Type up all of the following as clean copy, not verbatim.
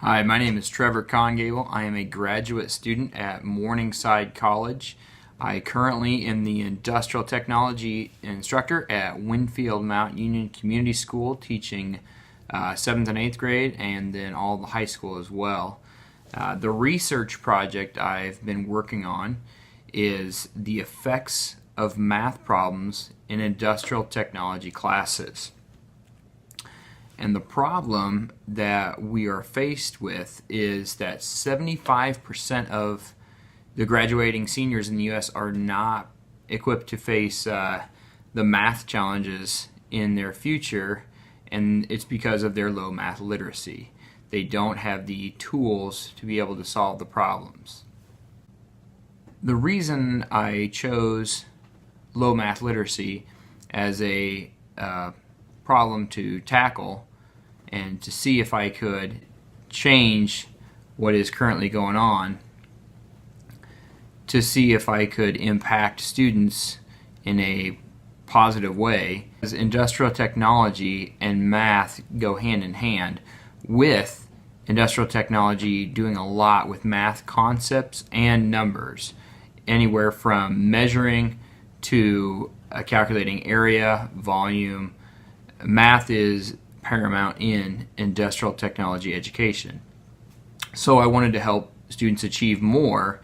Hi, my name is Trevor Kongable. I am a graduate student at Morningside College. I currently am the industrial technology instructor at Winfield Mount Union Community School, teaching 7th and 8th grade and then all the high school as well. The research project I've been working on is the effects of math problems in industrial technology classes. And the problem that we are faced with is that 75% of the graduating seniors in the U.S. are not equipped to face the math challenges in their future, and it's because of their low math literacy. They don't have the tools to be able to solve the problems. The reason I chose low math literacy as a problem to tackle and to see if I could change what is currently going on, to see if I could impact students in a positive way. As industrial technology and math go hand in hand, with industrial technology doing a lot with math concepts and numbers, anywhere from measuring to calculating area, volume. Math is paramount in industrial technology education. So I wanted to help students achieve more,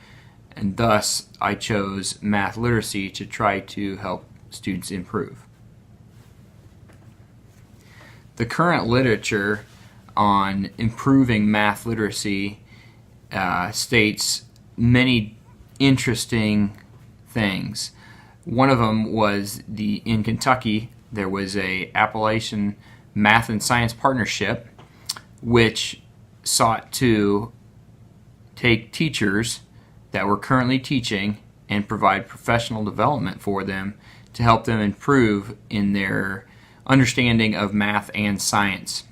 and thus I chose math literacy to try to help students improve. The current literature on improving math literacy states many interesting things. One of them was in Kentucky there was a Appalachian Math and Science Partnership, which sought to take teachers that were currently teaching and provide professional development for them to help them improve in their understanding of math and science.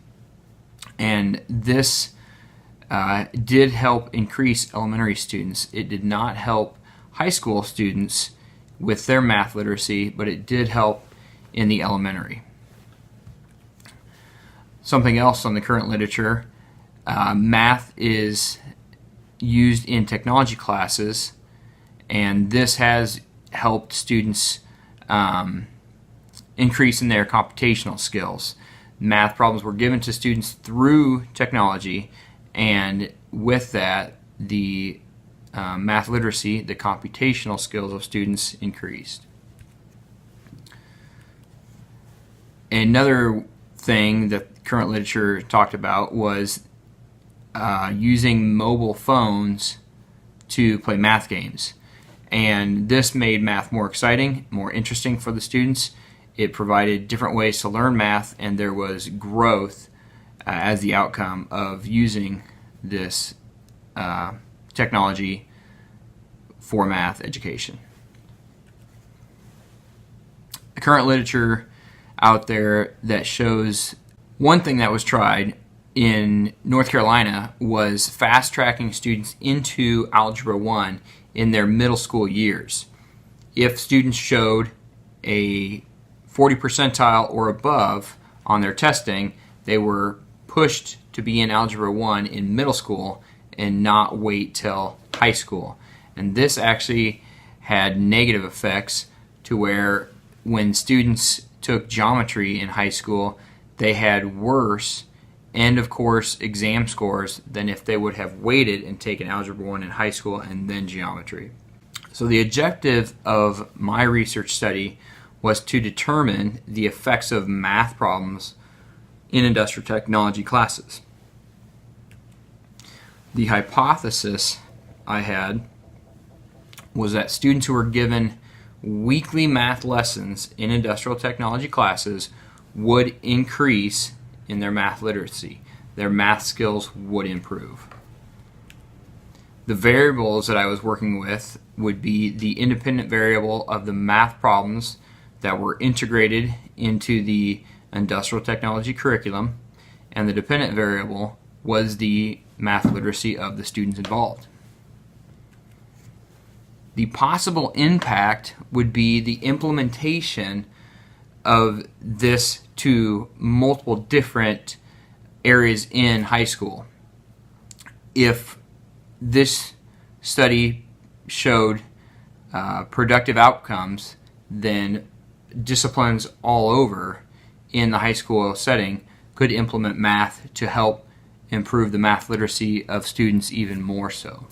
And this did help increase elementary students. It did not help high school students with their math literacy, but it did help in the elementary. Something else on the current literature, math is used in technology classes, and this has helped students increase in their computational skills. Math problems were given to students through technology, and with that, the math literacy, the computational skills of students increased. Another thing that current literature talked about was using mobile phones to play math games. And this made math more exciting, more interesting for the students. It provided different ways to learn math, and there was growth as the outcome of using this technology for math education. The current literature out there that shows one thing that was tried in North Carolina was fast-tracking students into Algebra 1 in their middle school years. If students showed a 40 percentile or above on their testing, they were pushed to be in Algebra 1 in middle school and not wait till high school. And this actually had negative effects to where when students took geometry in high school, they had worse end-of-course exam scores than if they would have waited and taken Algebra 1 in high school and then geometry. So the objective of my research study was to determine the effects of math problems in industrial technology classes. The hypothesis I had was that students who were given weekly math lessons in industrial technology classes would increase in their math literacy. Their math skills would improve. The variables that I was working with would be the independent variable of the math problems that were integrated into the industrial technology curriculum, and the dependent variable was the math literacy of the students involved. The possible impact would be the implementation of this to multiple different areas in high school. if this study showed productive outcomes, then disciplines all over in the high school setting could implement math to help improve the math literacy of students even more so.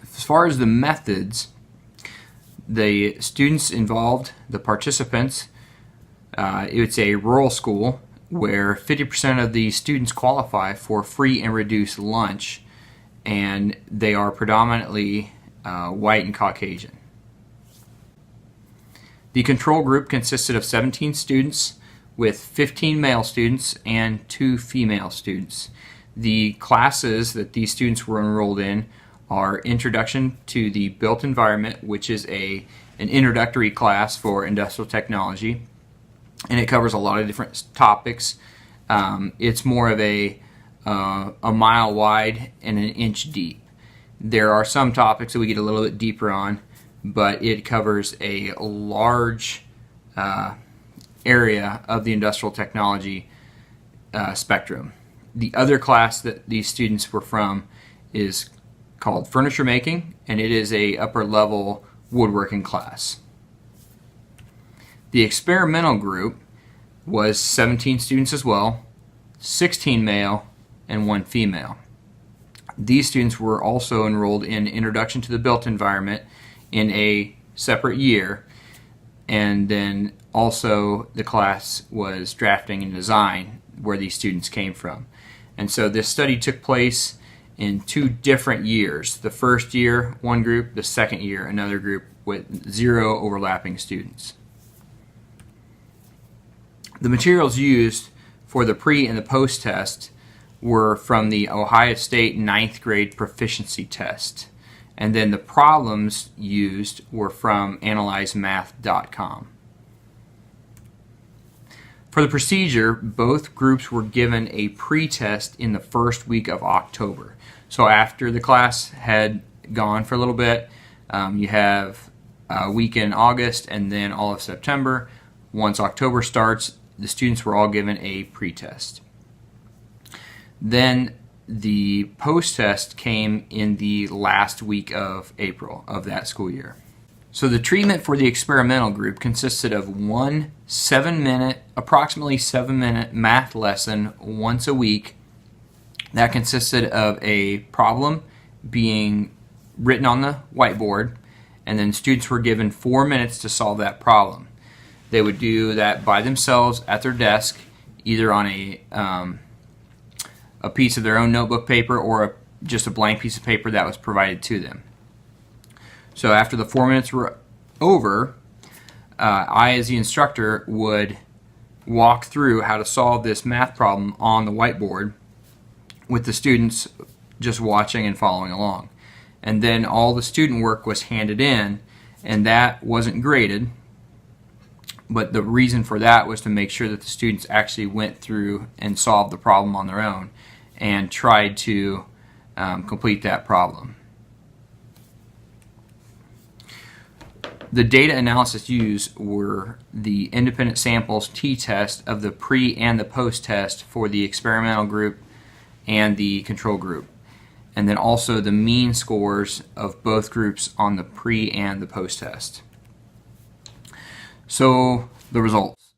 As far as the methods, the students involved, the participants, it's a rural school where 50% of the students qualify for free and reduced lunch, and they are predominantly white and Caucasian. The control group consisted of 17 students with 15 male students and 2 female students. The classes that these students were enrolled in are Introduction to the Built Environment, which is an introductory class for industrial technology, and it covers a lot of different topics. It's more of a mile wide and an inch deep. There are some topics that we get a little bit deeper on, but it covers a large area of the industrial technology spectrum. The other class that these students were from is called Furniture Making, and it is a upper level woodworking class. The experimental group was 17 students as well, 16 male and 1 female. These students were also enrolled in Introduction to the Built Environment in a separate year, and then also the class was Drafting and Design, where these students came from. And so this study took place in 2 different years. The first year, one group; the second year, another group, with 0 overlapping students. The materials used for the pre and the post test were from the Ohio State 9th grade proficiency test, and then the problems used were from analyzemath.com. For the procedure, both groups were given a pre-test in the first week of October. So after the class had gone for a little bit, you have a week in August and then all of September. Once October starts, the students were all given a pre-test. Then the post-test came in the last week of April of that school year. So the treatment for the experimental group consisted of one approximately 7-minute math lesson once a week. That consisted of a problem being written on the whiteboard, and then students were given 4 minutes to solve that problem. They would do that by themselves at their desk, either on a piece of their own notebook paper or just a blank piece of paper that was provided to them. So after the 4 minutes were over, I, as the instructor, would walk through how to solve this math problem on the whiteboard with the students just watching and following along. And then all the student work was handed in, and that wasn't graded, but the reason for that was to make sure that the students actually went through and solved the problem on their own and tried to complete that problem. The data analysis used were the independent samples t-test of the pre and the post test for the experimental group and the control group, and then also the mean scores of both groups on the pre and the post test. So the results.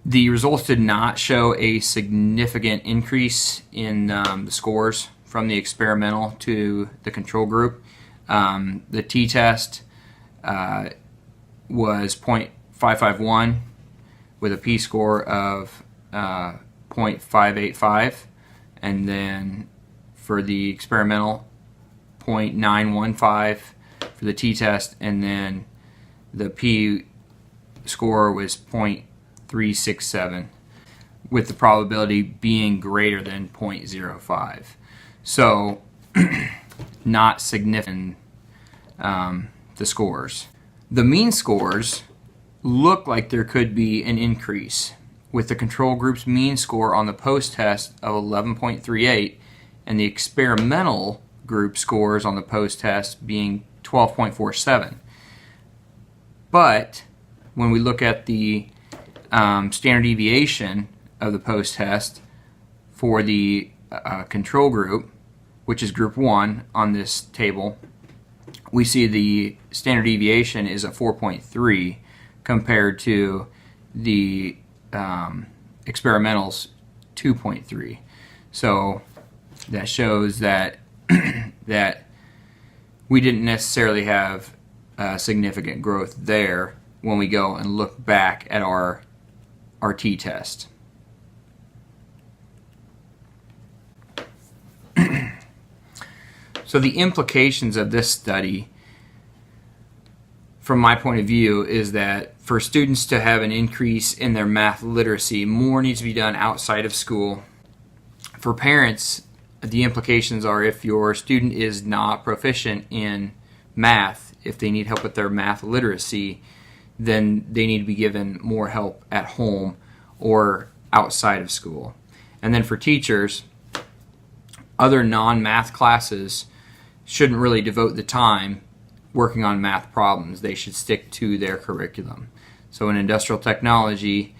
The results did not show a significant increase in the scores from the experimental to the control group. The t-test was 0.551 with a p-score of 0.585, and then for the experimental 0.915 for the t-test, and then the p-score was 0.367 with the probability being greater than 0.05. So not significant, the scores. The mean scores look like there could be an increase, with the control group's mean score on the post test of 11.38 and the experimental group scores on the post test being 12.47. But when we look at the standard deviation of the post-test for the control group, which is group 1 on this table, we see the standard deviation is a 4.3 compared to the experimental's 2.3. So that shows that that we didn't necessarily have significant growth there when we go and look back at our t-test. So the implications of this study, from my point of view, is that for students to have an increase in their math literacy, more needs to be done outside of school. For parents, the implications are if your student is not proficient in math, if they need help with their math literacy, then they need to be given more help at home or outside of school. And then for teachers, other non-math classes shouldn't really devote the time working on math problems. They should stick to their curriculum. So in industrial technology,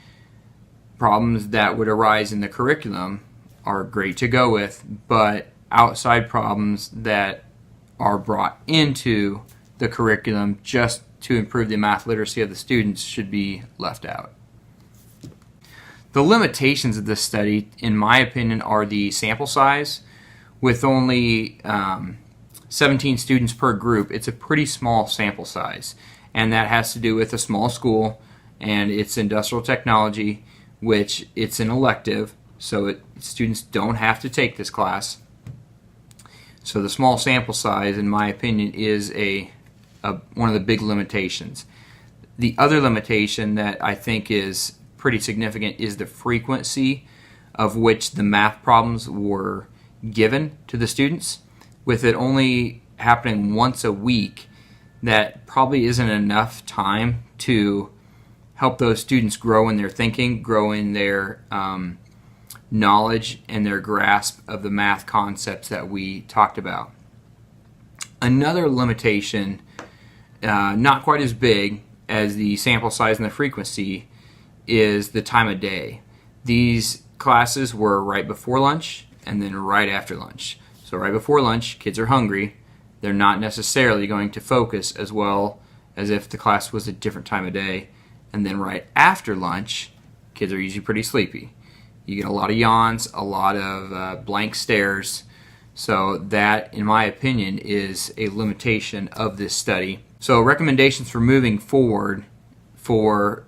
problems that would arise in the curriculum are great to go with, but outside problems that are brought into the curriculum just to improve the math literacy of the students should be left out. The limitations of this study, in my opinion, are the sample size. With only 17 students per group, it's a pretty small sample size, and that has to do with a small school and it's industrial technology, which it's an elective, so students don't have to take this class. So the small sample size, in my opinion, is one of the big limitations. The other limitation that I think is pretty significant is the frequency of which the math problems were given to the students. With it only happening once a week, that probably isn't enough time to help those students grow in their thinking, grow in their knowledge and their grasp of the math concepts that we talked about. Another limitation, not quite as big as the sample size and the frequency, is the time of day. These classes were right before lunch and then right after lunch. So right before lunch, kids are hungry. They're not necessarily going to focus as well as if the class was a different time of day. And then right after lunch, kids are usually pretty sleepy. You get a lot of yawns, a lot of blank stares. So that, in my opinion, is a limitation of this study. So recommendations for moving forward for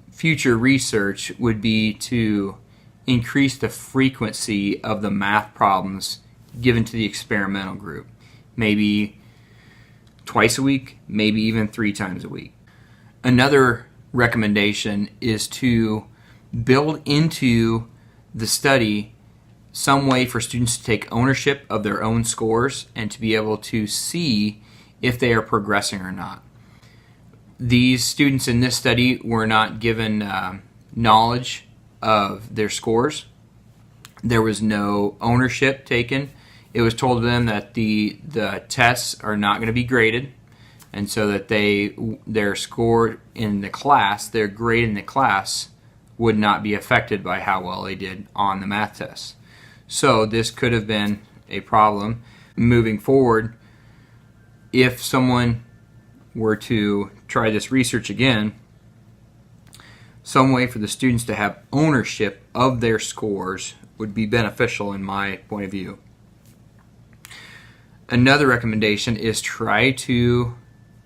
future research would be to increase the frequency of the math problems given to the experimental group. Maybe twice a week, maybe even 3 times a week. Another recommendation is to build into the study some way for students to take ownership of their own scores and to be able to see if they are progressing or not. These students in this study were not given knowledge of their scores. There was no ownership taken. It was told to them that the tests are not going to be graded, and so that their score in the class, their grade in the class, would not be affected by how well they did on the math tests. So this could have been a problem moving forward. If someone were to try this research again, some way for the students to have ownership of their scores would be beneficial in my point of view. Another recommendation is try to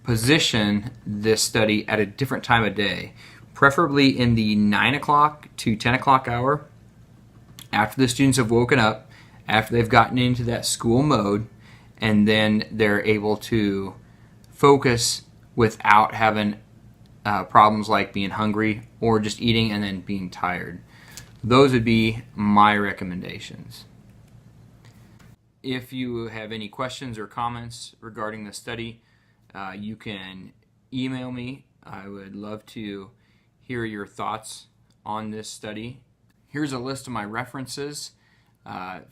position this study at a different time of day, preferably in the 9 o'clock to 10 o'clock hour, after the students have woken up, after they've gotten into that school mode, and then they're able to focus without having problems like being hungry or just eating and then being tired. Those would be my recommendations. If you have any questions or comments regarding the study, you can email me. I would love to hear your thoughts on this study. Here's a list of my references.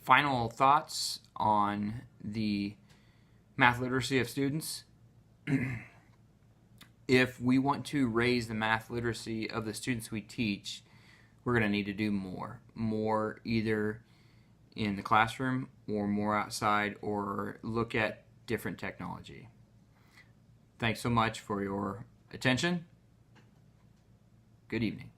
Final thoughts on the math literacy of students. If we want to raise the math literacy of the students we teach, we're going to need to do more either in the classroom or more outside, or look at different technology. Thanks so much for your attention. Good evening.